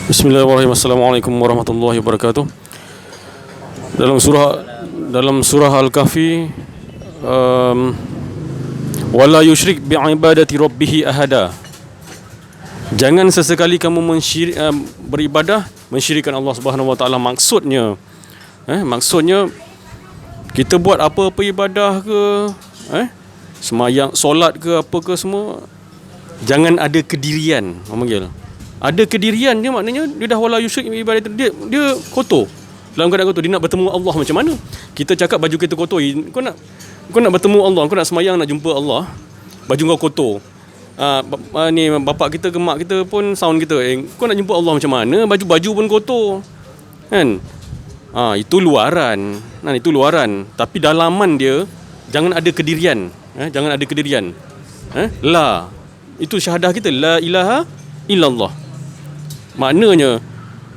Bismillahirrahmanirrahim. Assalamualaikum warahmatullahi wabarakatuh. Dalam surah Al-Kahfi, wala yusyrik bi'ibadati rabbih ahada. Jangan sesekali kamu beribadah mensyirikkan Allah Subhanahu wa taala. Maksudnya kita buat apa-apa ibadah ke, semayang, solat ke, apa ke semua, jangan ada kedirian. Memanggil ada kedirian dia, maknanya dia dah wala yusyrik bi ibadati, dia kotor. Dalam keadaan kotor, dia nak bertemu Allah macam mana? Kita cakap baju kita kotor, kau nak bertemu Allah, kau nak semayang, nak jumpa Allah, baju kau kotor. Ni bapak kita ke mak kita pun sound kita, kau nak jumpa Allah macam mana, baju pun kotor, kan? Itu luaran. Itu luaran, tapi dalaman dia jangan ada kedirian. Jangan ada kedirian. La, itu syahadah kita, la ilaha illallah. Maknanya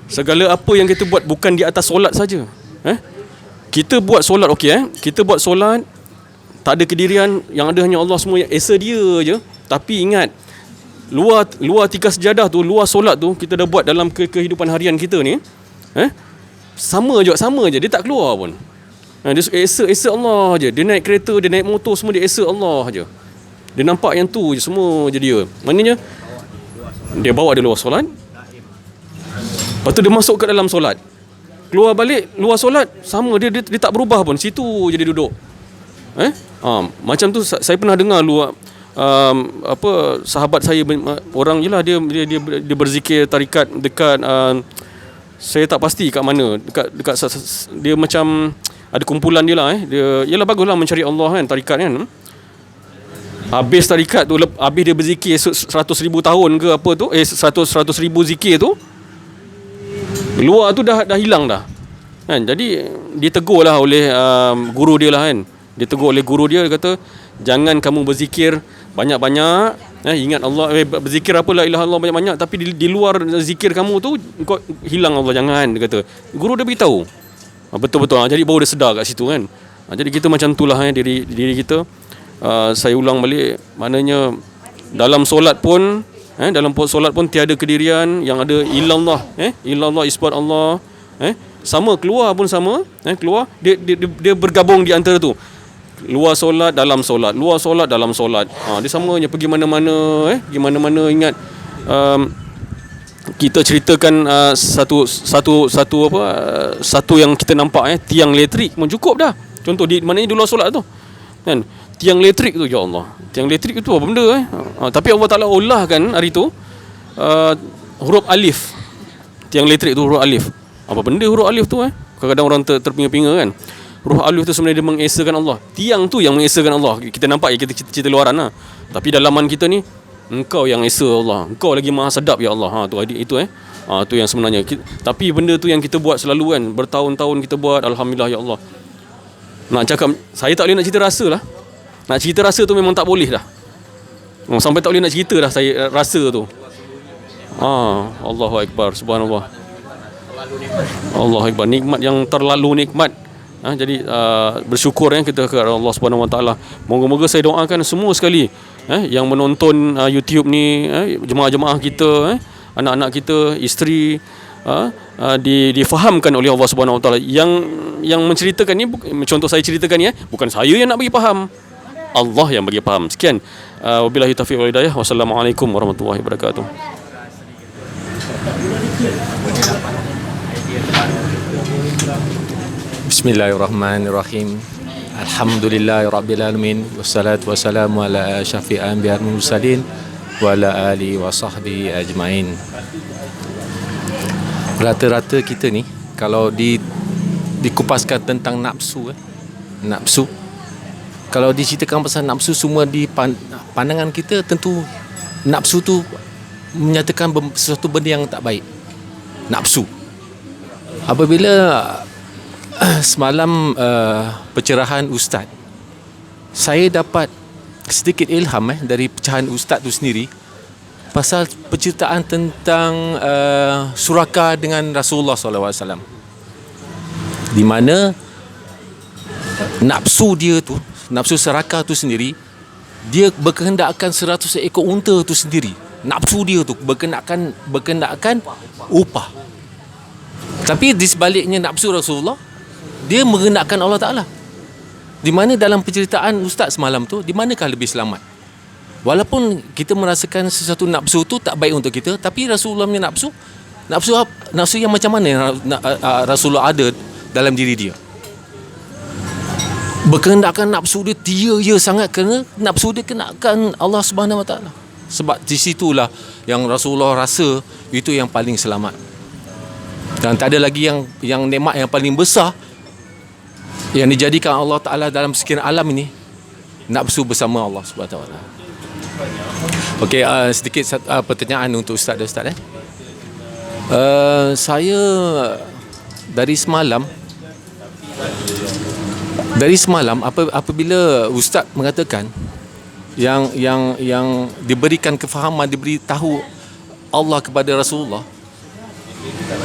segala apa yang kita buat bukan di atas solat saja. Kita buat solat, okey, kita buat solat tak ada kedirian, yang ada hanya Allah, semua esa dia je. Tapi ingat, luar tiga sejadah tu, luar solat tu kita dah buat dalam kehidupan harian kita ni. Sama je, dia tak keluar pun. Dia esa Allah je. Dia naik kereta, dia naik motor, semua dia esa Allah je. Dia nampak yang tu je, semua je dia. Maknanya dia bawa dia luar solat, lepas tu dia masuk ke dalam solat, keluar balik luar solat, sama dia tak berubah pun, situ je dia duduk. Macam tu saya pernah dengar sahabat saya, orang jelah dia berzikir tarikat dekat saya tak pasti kat mana, dekat dia macam ada kumpulan dia lah. Dia yalah, baguslah mencari Allah kan, tarikat kan. Habis tarikat tu, habis dia berzikir 100,000 tahun ke apa tu, 100,000 zikir tu, luar tu dah hilang dah kan. Jadi ditegur lah oleh guru dia lah kan. Ditegur oleh guru dia, kata jangan kamu berzikir banyak-banyak, ingat Allah, berzikir apa, la ilaha illallah banyak-banyak, tapi di luar zikir kamu tu kau hilang Allah, jangan, dia kata. Guru dia beritahu. Betul-betul. Jadi baru dia sedar kat situ kan. Jadi kita macam itulah diri kita. Saya ulang balik, maknanya dalam solat pun tiada kedirian, yang ada illallah, illallah, isbat Allah, sama, keluar pun sama, keluar dia bergabung di antara tu. Luar solat, dalam solat, luar solat, dalam solat. Dia samanya pergi mana-mana, ingat kita ceritakan satu yang kita nampak, tiang elektrik pun cukup dah. Contoh maknanya di luar solat tu kan, tiang elektrik tu, ya Allah, tiang elektrik itu apa benda tapi Allah Ta'ala olahkan hari tu huruf alif. Tiang elektrik tu huruf alif. Apa benda huruf alif tu? Kadang-kadang orang terpinga-pinga kan. Huruf alif tu sebenarnya dia mengesakan Allah. Tiang tu yang mengesakan Allah. Kita nampak kita cerita luaran lah. Tapi dalaman kita ni, engkau yang esa Allah, engkau lagi maha sedap ya Allah. Itu tu yang sebenarnya. Tapi benda tu yang kita buat selalu kan, bertahun-tahun kita buat, alhamdulillah ya Allah. Nak cakap, saya tak boleh nak cerita rasa lah. Nak cerita rasa tu memang tak boleh dah. Sampai tak boleh nak cerita dah saya rasa tu. Allahu Akbar, subhanallah. Allahu Akbar, nikmat yang terlalu nikmat. Jadi bersyukur kita kepada Allah Subhanahu Wa Taala. Moga-moga saya doakan semua sekali yang menonton YouTube ni, jemaah-jemaah kita, anak-anak kita, isteri, difahamkan oleh Allah Subhanahu Wa Taala. Yang menceritakan ni, contoh saya ceritakan ni, bukan saya yang nak bagi faham, Allah yang bagi faham. Sekian, wabillahi taufiq wal hidayah. Wassalamualaikum warahmatullahi wabarakatuh. Bismillahirrahmanirrahim. Alhamdulillahirabbil alamin, wassalatu wassalamu ala asyrafil anbiya'i wal mursalin wa ala alihi wa sahbihi ajmain. Rata-rata kita ni kalau dikupaskan tentang nafsu, kalau diceritakan pasal nafsu, semua di pandangan kita tentu nafsu tu menyatakan sesuatu benda yang tak baik. Nafsu. Apabila semalam pencerahan ustaz, saya dapat sedikit ilham dari pecahan ustaz tu sendiri pasal penceritaan tentang Suraka dengan Rasulullah SAW, di mana nafsu dia tu, nafsu Suraka tu sendiri, dia berkehendak akan 100 ekor unta tu sendiri. Nafsu dia tu berkenaan upah. Tapi di sebaliknya nafsu Rasulullah, dia mengenakan Allah Ta'ala. Di mana dalam penceritaan Ustaz semalam tu, di manakah lebih selamat? Walaupun kita merasakan sesuatu nafsu tu tak baik untuk kita, tapi Rasulullah punya nafsu yang macam mana yang Rasulullah ada dalam diri dia? Berkenaan nafsu dia tia sangat, kerana nafsu dia kenakan Allah Subhanahu Wa Ta'ala. Sebab di situlah yang Rasulullah rasa itu yang paling selamat. Dan tak ada lagi yang nikmat yang paling besar yang dijadikan Allah Ta'ala dalam sekian alam ini, nafsu bersama Allah Subhanahu Wa Ta'ala. Okey, sedikit pertanyaan untuk Ustaz. Saya dari semalam apabila Ustaz mengatakan yang diberikan kefahaman, diberitahu Allah kepada Rasulullah,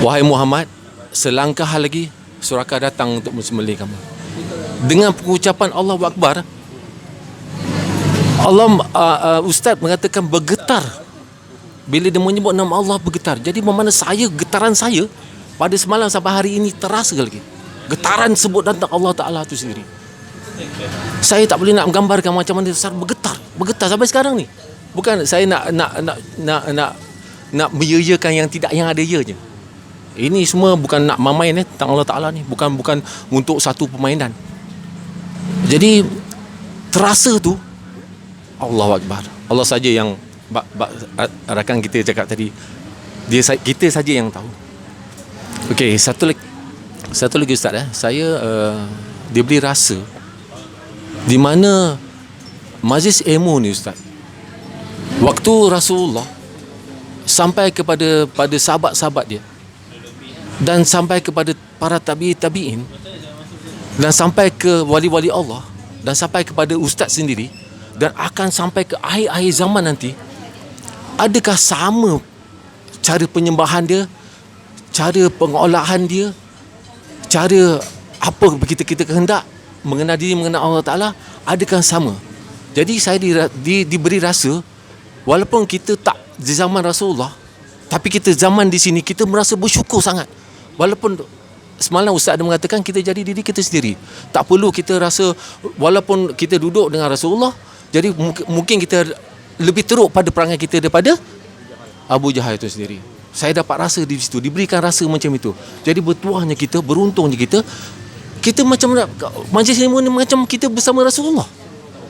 wahai Muhammad, selangkah lagi Suraka datang untuk menyembelih kamu. Dengan pengucapan Allahu Akbar, Ustaz mengatakan bergetar. Bila dia menyebut nama Allah, bergetar. Jadi bermakna getaran saya pada semalam sampai hari ini terasa lagi. Getaran sebut tentang Allah Ta'ala itu sendiri. Saya tak boleh nak menggambarkan macam mana Ustaz bergetar sampai sekarang ni. Bukan saya nak meyayakan yang tidak, yang ada ianya. Ini semua bukan nak memain tentang Allah Ta'ala ni. Bukan untuk satu permainan. Jadi terasa tu Allahu Akbar. Allah saja yang rakan kita cakap tadi, kita saja yang tahu. Okey, satu lagi Ustaz, saya diberi rasa di mana majlis ilmu ni Ustaz, waktu Rasulullah sampai pada sahabat-sahabat dia, dan sampai kepada para tabi'in, dan sampai ke wali-wali Allah, dan sampai kepada Ustaz sendiri, dan akan sampai ke akhir-akhir zaman nanti, adakah sama cara penyembahan dia, cara pengolahan dia, cara apa kita kehendak mengenal diri, mengenal Allah Ta'ala, adakah sama? Jadi saya diberi rasa, walaupun kita tak di zaman Rasulullah, tapi kita zaman di sini, kita merasa bersyukur sangat. Walaupun semalam Ustaz ada mengatakan kita jadi diri kita sendiri, tak perlu kita rasa, walaupun kita duduk dengan Rasulullah, jadi mungkin kita lebih teruk pada perangai kita daripada Abu Jahal itu sendiri. Saya dapat rasa di situ, diberikan rasa macam itu. Jadi bertuahnya kita, beruntungnya kita macam majlis ilmu ni macam kita bersama Rasulullah.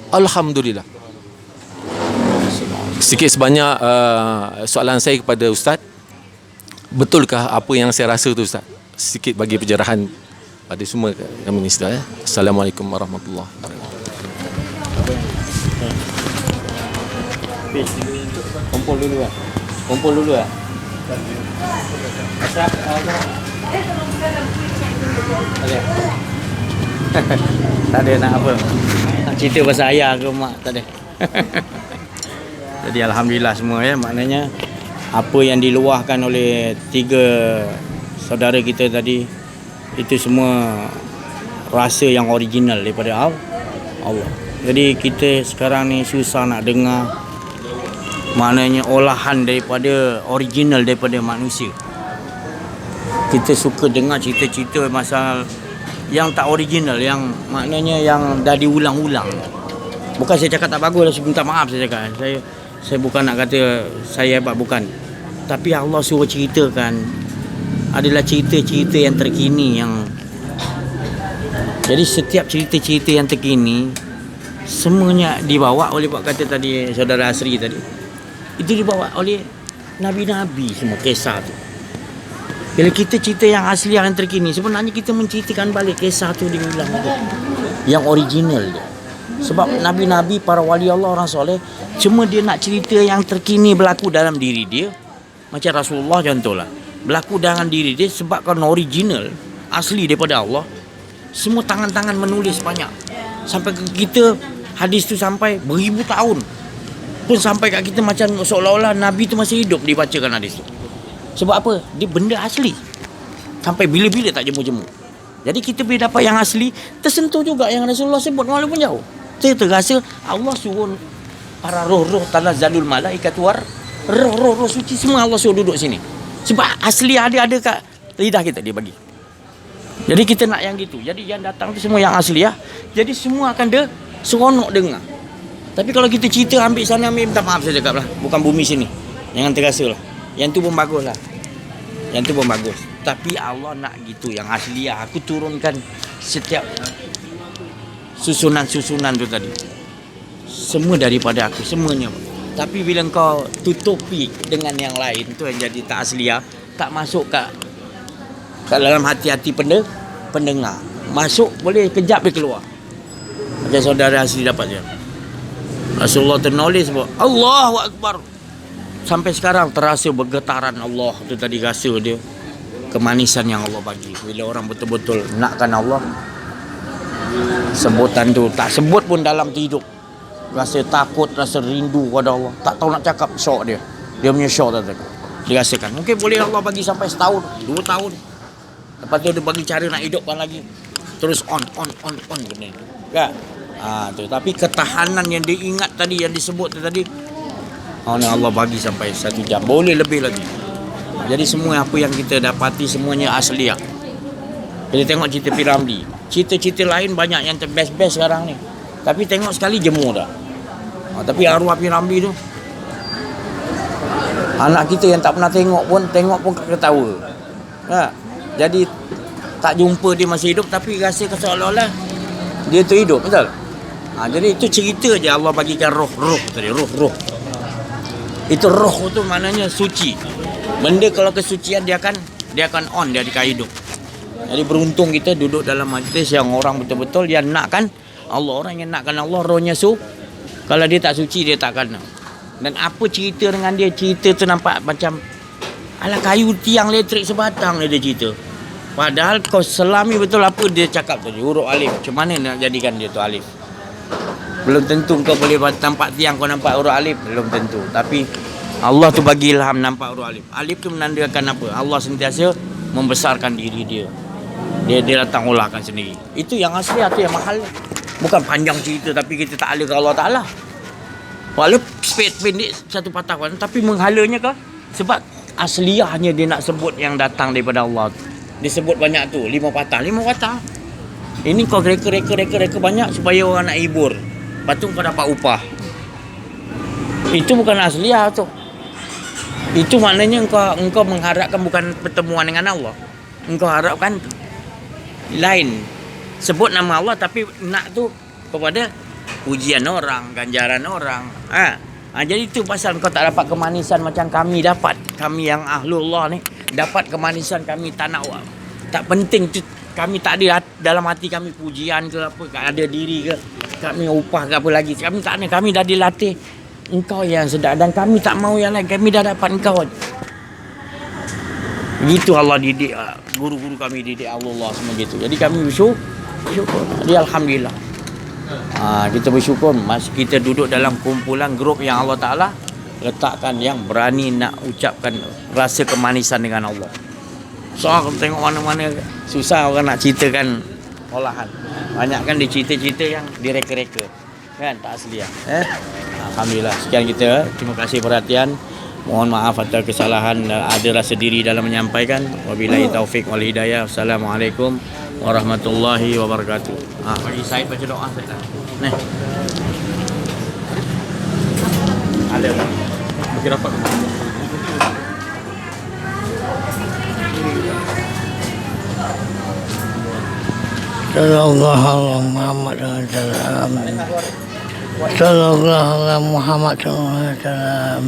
Alhamdulillah. Sikit sebanyak soalan saya kepada Ustaz, betulkah apa yang saya rasa tu Ustaz? Sikit bagi pencerahan pada semua kami ni Ustaz. Assalamualaikum warahmatullahi wabarakatuh. Kumpul dulu lah. Tak ada nak apa, nak cerita pasal ayah ke mak, tak ada. Jadi alhamdulillah semua maknanya apa yang diluahkan oleh 3 saudara kita tadi, itu semua rasa yang original daripada Allah. Jadi kita sekarang ni susah nak dengar maknanya olahan daripada original daripada manusia. Kita suka dengar cerita-cerita pasal yang tak original, yang maknanya yang dah diulang-ulang. Bukan saya cakap tak bagus, saya minta maaf, saya cakap. Saya bukan nak kata saya hebat, bukan. Tapi Allah suruh ceritakan adalah cerita-cerita yang terkini, yang jadi setiap cerita-cerita yang terkini semuanya dibawa oleh, buat kata tadi saudara Asri tadi, itu dibawa oleh Nabi-Nabi semua kisah tu. Bila kita cerita yang asli, yang terkini, sebenarnya kita menceritakan balik kisah tu diulang tu, yang original dia. Sebab Nabi-Nabi, para wali Allah, orang soleh, cuma dia nak cerita yang terkini berlaku dalam diri dia. Macam Rasulullah contohlah, berlaku dalam diri dia sebabkan original, asli daripada Allah. Semua tangan-tangan menulis banyak, sampai ke kita hadis tu sampai beribu tahun pun sampai kat kita macam seolah-olah Nabi tu masih hidup dibacakan hadis tu. Sebab apa? Dia benda asli, sampai bila-bila tak jemu-jemu. Jadi kita bila dapat yang asli, tersentuh juga yang Rasulullah sebut walaupun jauh. Kita terasa Allah suruh para roh-roh tanazzalul malaikatu war Roh suci semua Allah suruh duduk sini. Sebab asli ada kat lidah kita dia bagi. Jadi kita nak yang gitu. Jadi yang datang tu semua yang asli ya. Jadi semua akan seronok dengar. Tapi kalau kita cerita ambil sana ambil, minta maaf saya cakap lah. Bukan bumi sini. Jangan terasa lah. Yang tu pun bagus lah. Yang tu pun bagus. Tapi Allah nak gitu yang asli ya. Aku turunkan setiap susunan-susunan tu tadi. Semua daripada aku. Semuanya. Tapi bila kau tutupi dengan yang lain tu yang jadi tak asli ya. Tak masuk kat dalam hati-hati pendengar. Masuk boleh kejap dia keluar. Macam saudara asli dapat je. Rasulullah ternulis bahawa Allahu Akbar. Sampai sekarang terasa bergetaran Allah tu tadi, rasa dia kemanisan yang Allah bagi. Bila orang betul-betul nakkan Allah, sebutan tu tak sebut pun dalam hidup. Rasa takut, rasa rindu kepada Allah. Tak tahu nak cakap, syok dia. Dia punya syok tadi. Dirasakan. Mungkin boleh Allah bagi sampai setahun, 2 tahun. Lepas tu dia bagi cara nak hidupkan lagi. Terus on benda. Kan? Tu. Tapi ketahanan yang diingat tadi, yang disebut tadi, Allah bagi sampai 1 jam. Boleh lebih lagi. Jadi semua apa yang kita dapati semuanya asli. Bila tengok cerita Piramli, cerita-cerita lain banyak yang best-best sekarang ni. Tapi tengok sekali jemur dah. Tapi arwah Piramli tu, anak kita yang tak pernah tengok pun ketawa. Jadi tak jumpa dia masih hidup, tapi rasa seolah-olah dia tu hidup, betul? Jadi itu cerita je Allah bagikan roh tadi, roh. Itu roh tu maknanya suci. Benda kalau kesucian dia akan on, dia akan hidup. Jadi beruntung kita duduk dalam majlis yang orang betul-betul dia nakkan Allah. Orang yang nakkan Allah, rohnya kalau dia tak suci dia takkan. Dan apa cerita dengan dia, cerita tu nampak macam ala kayu tiang elektrik sebatang dia cerita. Padahal kau selami betul apa dia cakap tadi, huruf alif. Macam mana nak jadikan dia tu alif? Belum tentu kau boleh nampak tiang kau nampak huruf alif, belum tentu. Tapi Allah tu bagi ilham nampak huruf alif. Alif tu menandakan apa? Allah sentiasa membesarkan diri dia. Dia datang ulahkan sendiri. Itu yang asli, itu yang mahal. Bukan panjang cerita tapi kita tak ala ke Allah Ta'ala. Walaupun pendek satu patah, tapi menghalanya ke? Sebab asliahnya dia nak sebut yang datang daripada Allah. Dia sebut banyak tu, 5 patah. Ini kau reka banyak supaya orang nak hibur. Lepas tu kau dapat upah. Itu bukan asliah tu. Itu maknanya engkau mengharapkan bukan pertemuan dengan Allah. Engkau harapkan lain. Sebut nama Allah tapi nak tu kepada pujian orang, ganjaran orang. Jadi itu pasal kau tak dapat kemanisan macam kami dapat. Kami yang ahlullah ni dapat kemanisan kami tak nak. Tak penting tu, kami tak ada dalam hati kami pujian ke apa, ada diri ke, kami upah ke apa lagi. Kami tak ada, kami dah dilatih. Engkau yang sedar dan kami tak mau yang lain. Kami dah dapat engkau. Begitu Allah didik, guru-guru kami didik Allah semua gitu. Jadi kami bersyukur. Jadi alhamdulillah. Kita bersyukur masih kita duduk dalam kumpulan grup yang Allah Ta'ala letakkan yang berani nak ucapkan rasa kemanisan dengan Allah. Soal tengok mana-mana susah orang nak ceritakan olahan. Banyak kan dia cerita-cerita yang direka-reka. Kan tak asli. Alhamdulillah. Sekian kita. Terima kasih perhatian. Mohon maaf atas kesalahan, ada rasa diri dalam menyampaikan. Wabillahi taufik wal hidayah. Assalamualaikum warahmatullahi wabarakatuh. Bagi Said baca doa Said. Nih. Ada. Bagi rapat. Sallallahu alaihi Muhammad sallallahu Sallallahu alaihi Muhammad sallallahu alaihi wasallam.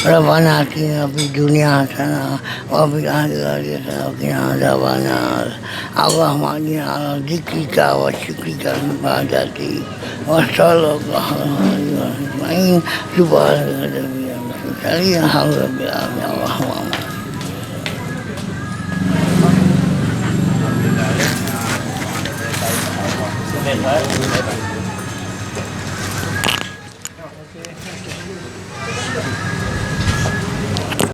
Rabbana atina fid dunya hasanah wa fil akhirati hasanah wa qina adzabannar. Allahumma inna ala dzikrika wa syukrika wa ibadati. Wa sallallahu alaihi wa sallam. Subhanallah. Alhamdulillah.